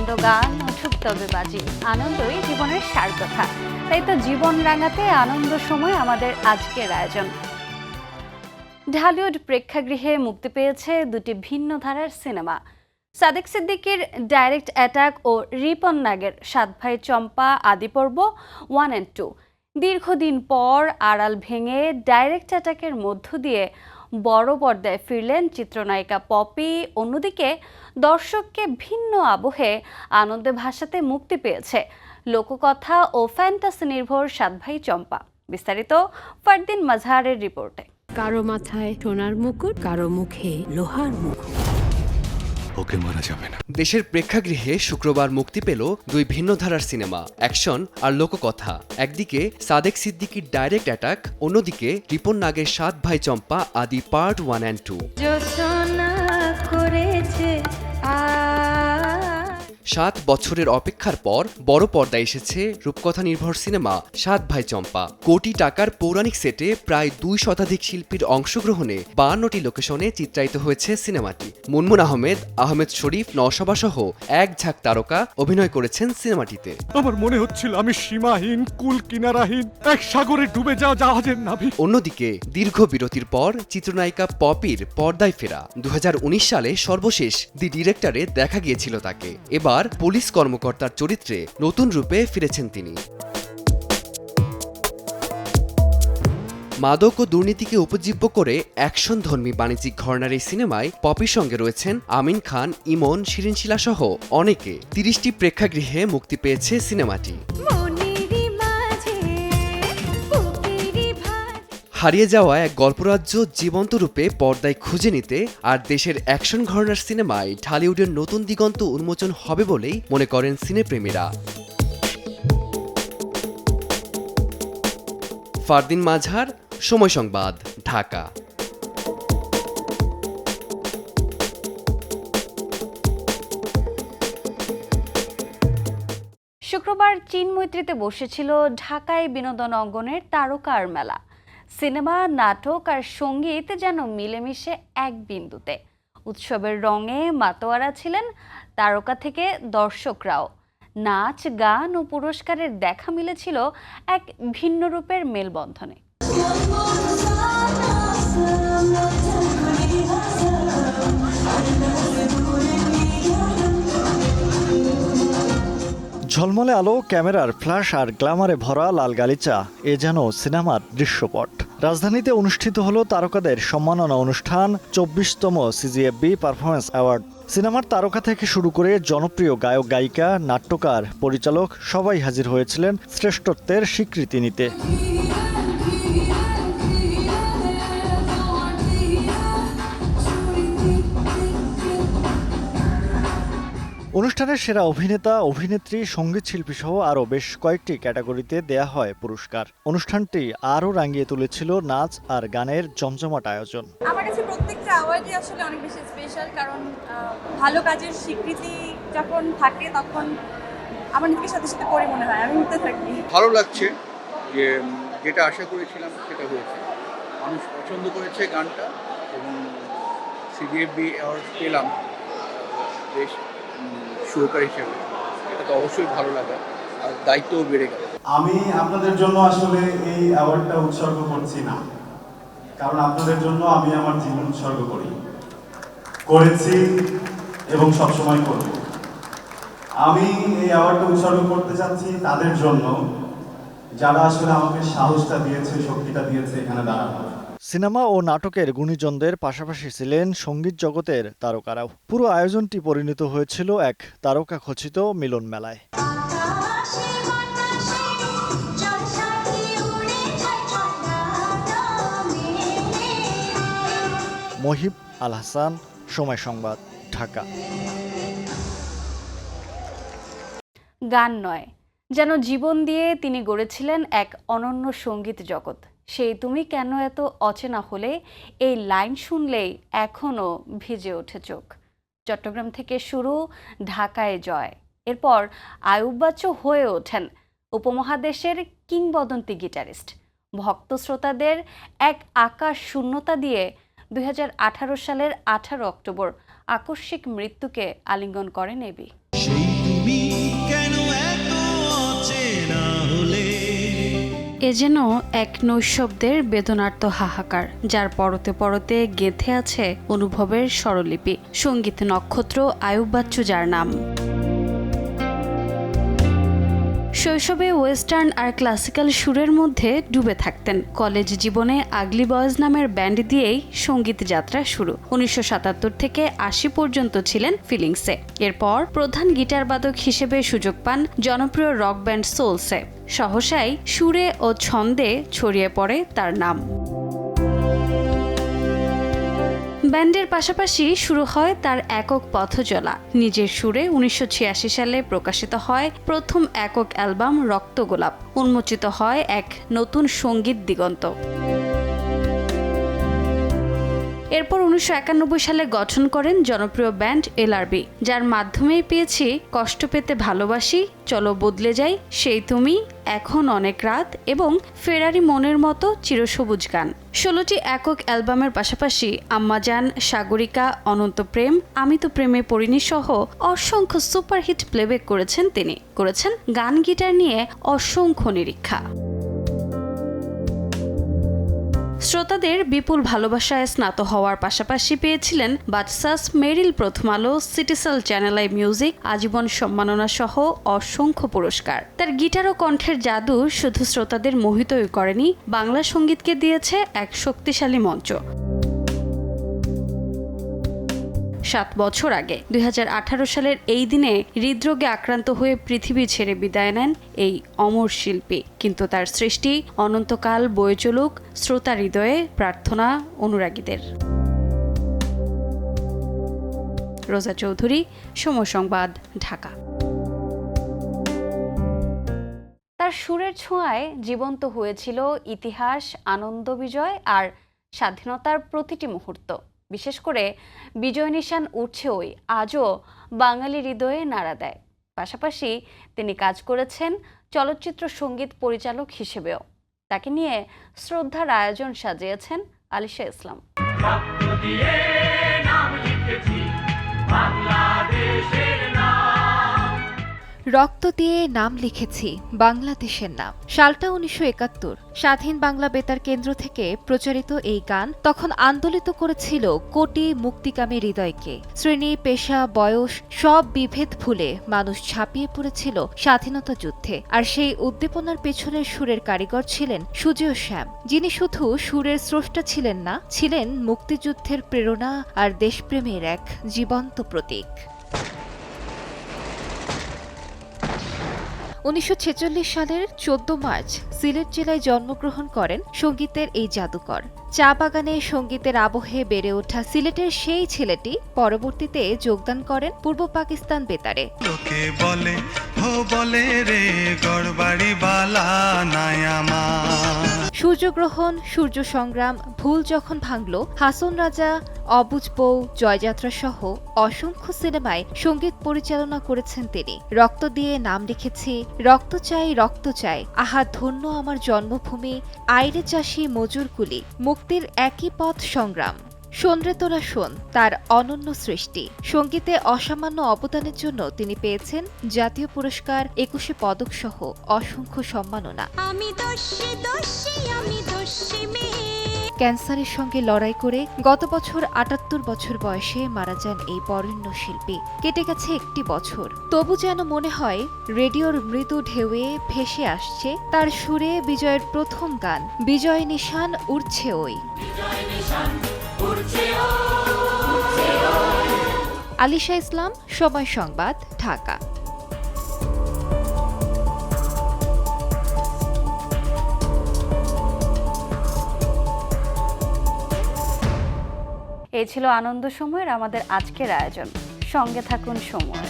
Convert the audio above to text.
আনন্দ গান উঠুক তবে বাজি, আনন্দই জীবনের সার কথা। তাই তো জীবন রাঙাতে আনন্দ সময় আমাদের আজকের আয়োজন। ঢালিউড প্রেক্ষাগৃহে মুক্তি পেয়েছে দুটি ভিন্ন ধারার সিনেমা। সাদেক সিদ্দিকীর ডাইরেক্ট অ্যাটাক ও রিপন নাগের সাত ভাই চম্পা আদি পর্ব 1 and 2। দীর্ঘদিন পর আড়াল ভেঙে ডাইরেক্ট অ্যাটাকের মধ্য দিয়ে বড় পর্দায় ফিরলেন চিত্রনায়িকা পপি। অন্যদিকে দর্শককে ভিন্ন আবহে আনন্দে ভাসাতে মুক্তি পেয়েছে লোককথা ও ফ্যান্টাসি নির্ভর সাত ভাই চম্পা। বিস্তারিত ফারদিন মাজহারের রিপোর্টে। কারো মাথায় সোনার মুকুট, কারো মুখে লোহার মুকুট। ওকে মারা যাবে না। দেশের প্রেক্ষাগৃহে শুক্রবার মুক্তি পেল দুই ভিন্ন ধারার সিনেমা, অ্যাকশন আর লোককথা। একদিকে সাদেক সিদ্দিকীর ডাইরেক্ট অ্যাটাক, অন্যদিকে রিপন নাগের সাত ভাই চম্পা আদি পার্ট 1 and 2। 7 বছরের অপেক্ষার পর বড় পর্দায় এসেছে রূপকথা নির্ভর সিনেমা সাত ভাই চম্পা। কোটি টাকার পৌরাণিক সেটে প্রায় 2 শতাধিক শিল্পীর অংশগ্রহণে 52টি লোকেশনে চিত্রায়িত হয়েছে সিনেমাটি। মুনমুন আহমেদ, আহমেদ শরীফ, নওশাবা সহ এক ঝাঁক তারকা অভিনয় করেছেন সিনেমাটিতে। আমার মনে হচ্ছিল আমি সীমাহীন, কুল কিনারাহীন এক সাগরে ডুবে যাওয়া জাহাজের নাবিক। অন্যদিকে দীর্ঘ বিরতির পর চিত্রনায়িকা পপির পর্দায় ফেরা। 2019 সালে সর্বশেষ দি ডিরেক্টরে দেখা গিয়েছিল তাকে। এবার পুলিশ কর্মকর্তার চরিত্রে নতুন রূপে ফিরেছেন তিনি। মাদক ও দুর্নীতিকে উপজীব্য করে অ্যাকশনধর্মী বাণিজ্যিক ঘরানার এই সিনেমায় পপির সঙ্গে রয়েছেন আমিন খান, ইমন, শিরিন শিলা সহ অনেকে। 30টি প্রেক্ষাগৃহে মুক্তি পেয়েছে সিনেমাটি। হারিয়ে যাওয়া এক গল্পরাজ্য জীবন্ত রূপে পর্দায় খুঁজে নিতে আর দেশের অ্যাকশন ঘরানার সিনেমায় ঢালিউডের নতুন দিগন্ত উন্মোচন হবে বলেই মনে করেন সিনেপ্রেমীরা। ফারদিন মাজহার, সময় সংবাদ, ঢাকা। শুক্রবার চীন-মৈত্রীতে বসেছিল ঢাকায় বিনোদন অঙ্গনের তারকার মেলা। সিনেমা, নাটক আর সঙ্গীত যেন মিলেমিশে এক বিন্দুতে। উৎসবের রঙে মাতোয়ারা ছিলেন তারকা থেকে দর্শকরাও। নাচ, গান ও পুরস্কারের দেখা মিলেছিল এক ভিন্ন রূপের মেলবন্ধনে। ঝলমলে আলো, ক্যামেরার ফ্ল্যাশ আর গ্ল্যামারে ভরা লাল গালিচা, এ যেন সিনেমার দৃশ্যপট। রাজধানীতে অনুষ্ঠিত হলো তারকাদের সম্মাননা অনুষ্ঠান, 24তম সিজিএফবি পারফরমেন্স অ্যাওয়ার্ড। সিনেমার তারকা থেকে শুরু করে জনপ্রিয় গায়ক গায়িকা, নাট্যকার, পরিচালক সবাই হাজির হয়েছিলেন শ্রেষ্ঠত্বের স্বীকৃতি নিতে। অনুষ্ঠানের সেরা অভিনেতা, অভিনেত্রী, সঙ্গীত শিল্পী সহ আরও বেশ কয়েকটি ক্যাটাগরিতে দেয়া হয় পুরস্কার। অনুষ্ঠানটি আরও রাঙিয়ে তুলেছিল নাচ আর গানের জমজমাট আয়োজন। আমার কাছে প্রত্যেকটা অ্যাওয়ার্ডই আসলে অনেক বেশি স্পেশাল, কারণ ভালো কাজের স্বীকৃতি যখন থাকে তখন আমার নিজেকে সাথে সাথে করে মনে হয় আমি উঠতে থাকি। ভালো লাগছে যে যেটা আশা করেছিলাম সেটা হয়েছে। মানুষ পছন্দ করেছে গানটা এবং সিজিএফবি অ্যাওয়ার্ড পেলাম বেশ সুরকার হিসেবে। এটা তো অবশ্যই ভালো লাগা আর দায়িত্বও বেড়ে গেল। আমি আপনাদের জন্য আসলে এই অ্যাওয়ার্ডটা উৎসর্গ করছি না, কারণ আপনাদের জন্য আমি আমার জীবন উৎসর্গ করেছি এবং সবসময় করব। আমি এই অ্যাওয়ার্ডটা উৎসর্গ করতে চাচ্ছি তাদের জন্য যারা আসলে আমাকে সাহসটা দিয়েছে, শক্তিটা দিয়েছে এখানে দাঁড়ানো। সিনেমা ও নাটকের গুণীজনদের পাশাপাশি ছিলেন সঙ্গীত জগতের তারকারাও। পুরো আয়োজনটি পরিণত হয়েছিল এক তারকা খচিত মিলন মেলায়। মহিব আল হাসান, সময় সংবাদ, ঢাকা। গান নয়, যেন জীবন দিয়ে তিনি গড়েছিলেন এক অনন্য সঙ্গীত জগৎ। সেই তুমি কেন এত অচেনা হলে, এই লাইন শুনলেই এখনও ভিজে ওঠে চোখ। চট্টগ্রাম থেকে শুরু, ঢাকায় জয়, এরপর আয়ুব বাচ্চু হয়ে ওঠেন উপমহাদেশের কিংবদন্তি গিটারিস্ট। ভক্ত শ্রোতাদের এক আকাশ শূন্যতা দিয়ে 2018 সালের 18 অক্টোবর আকস্মিক মৃত্যুকে আলিঙ্গন করেন এবি। তুমি কেন এত অচেনা হলে? এ যেন এক নৈশব্দের বেদনার্ত হাহাকার, যার পরতে পরতে গেঁথে আছে অনুভবের স্বরলিপি। সঙ্গীত নক্ষত্র আয়ুব বাচ্চু যার নাম। শৈশবে ওয়েস্টার্ন আর ক্লাসিক্যাল সুরের মধ্যে ডুবে থাকতেন। কলেজ জীবনে আগলি বয়েজ নামের ব্যান্ড দিয়েই সঙ্গীত যাত্রা শুরু। 1977 থেকে 80 পর্যন্ত ছিলেন ফিলিংসে। এরপর প্রধান গিটার বাদক হিসেবে সুযোগ পান জনপ্রিয় রক ব্যান্ড সোলসে। সহসাই সুরে ও ছন্দে ছড়িয়ে পড়ে তার নাম। ব্যান্ডের পাশাপাশি শুরু হয় তার একক পথচলা। নিজের সুরে 1986 সালে প্রকাশিত হয় প্রথম একক অ্যালবাম রক্তগোলাপ। উন্মোচিত হয় এক নতুন সঙ্গীত দিগন্ত। এরপর 1991 সালে গঠন করেন জনপ্রিয় ব্যান্ড এলআরবি, যার মাধ্যমেই পেয়েছি কষ্ট পেতে ভালোবাসি, চলো বদলে যাই, সেই তুমি, এখন অনেক রাত এবং ফেরারি মনের মতো চিরসবুজ গান। 16টি একক অ্যালবামের পাশাপাশি আম্মাজান, সাগরিকা, অনন্ত প্রেম, আমি তো প্রেমে পড়িনি সহ অসংখ্য সুপারহিট প্লেব্যাক করেছেন তিনি। করেছেন গান গিটার নিয়ে অসংখ্য নিরীক্ষা। শ্রোতাদের বিপুল ভালোবাসায় স্নাত হওয়ার পাশাপাশি পেয়েছিলেন বাচসাস, মেরিল, প্রথম আলো, সিটিসেল, চ্যানেল আই মিউজিক, আজীবন সম্মাননা সহ অসংখ্য পুরস্কার। তার গিটার ও কণ্ঠের জাদু শুধু শ্রোতাদের মোহিতই করেনি, বাংলা সঙ্গীতকে দিয়েছে এক শক্তিশালী মঞ্চ। 7 বছর আগে 2018 সালের এই দিনে হৃদরোগে আক্রান্ত হয়ে পৃথিবী ছেড়ে বিদায় নেন এই অমর শিল্পী। কিন্তু তার সৃষ্টি অনন্তকাল বয়ে চলুক শ্রোতা হৃদয়ে, প্রার্থনা অনুরাগীদের। রোজা চৌধুরী, সময় সংবাদ, ঢাকা। তার সুরের ছোঁয়ায় জীবন্ত হয়েছিল ইতিহাস, আনন্দ, বিজয় আর স্বাধীনতার প্রতিটি মুহূর্ত। বিশেষ করে বিজয় নিশান উঠছে ওই আজও বাঙালি হৃদয়ে নাড়া দেয়। পাশাপাশি তিনি কাজ করেছেন চলচ্চিত্র সঙ্গীত পরিচালক হিসেবেও। তাকে নিয়ে শ্রদ্ধার আয়োজন সাজিয়েছেন আলিশা ইসলাম। রক্ত দিয়ে নাম লিখেছি বাংলাদেশের নাম। সালটা 1971। স্বাধীন বাংলা বেতার কেন্দ্র থেকে প্রচারিত এই গান তখন আন্দোলিত করেছিল কোটি মুক্তিকামী হৃদয়কে। শ্রেণী, পেশা, বয়স সব বিভেদ ভুলে মানুষ ঝাঁপিয়ে পড়েছিল স্বাধীনতা যুদ্ধে। আর সেই উদ্দীপনার পেছনের সুরের কারিগর ছিলেন সুজেয় শ্যাম, যিনি শুধু সুরের স্রষ্টা ছিলেন না, ছিলেন মুক্তিযুদ্ধের প্রেরণা আর দেশপ্রেমের এক জীবন্ত প্রতীক। 1946 সালের 14 মার্চ সিলেট জেলায় জন্মগ্রহণ করেন সঙ্গীতের এই জাদুকর। চা বাগানে সঙ্গীতের আবহে বেড়ে ওঠা সিলেটের সেই ছেলেটি পরবর্তীতে যোগদান করেন পূর্ব পাকিস্তান বেতারে। লোকে বলে হো বলে রে গড়বাড়ি বালা নাই আমার। সূর্যগ্রহণ, সূর্য সংগ্রাম, ভুল যখন ভাঙল, হাসন রাজা, অবুজ বউ, জয়যাত্রা সহ অসংখ্য সিনেমায় সঙ্গীত পরিচালনা করেছেন তিনি। রক্ত দিয়ে নাম লিখেছি, রক্ত চাই, রক্ত চাই, আহা ধন্য আমার জন্মভূমি, আইরে চাষি মজুরকুলি, মুক্তির একই পথ সংগ্রাম, শোনরে তোরা শোন তার অনন্য সৃষ্টি। সঙ্গীতে অসামান্য অবদানের জন্য তিনি পেয়েছেন জাতীয় পুরস্কার, 21 পদক সহ অসংখ্য সম্মাননা। ক্যান্সারের সঙ্গে লড়াই করে গত বছর 78 বছর বয়সে মারা যান এই বরেণ্য শিল্পী। কেটে গেছে 1 বছর, তবু যেন মনে হয় রেডিওর মৃদু ঢেউয়ে ভেসে আসছে তার সুরে বিজয়ের প্রথম গান, বিজয় নিশান উড়ছে ওই। আলিশা ইসলাম, সময় সংবাদ, ঢাকা। এই ছিল আনন্দ সময়ের আমাদের আজকের আয়োজন। সঙ্গে থাকুন সময়।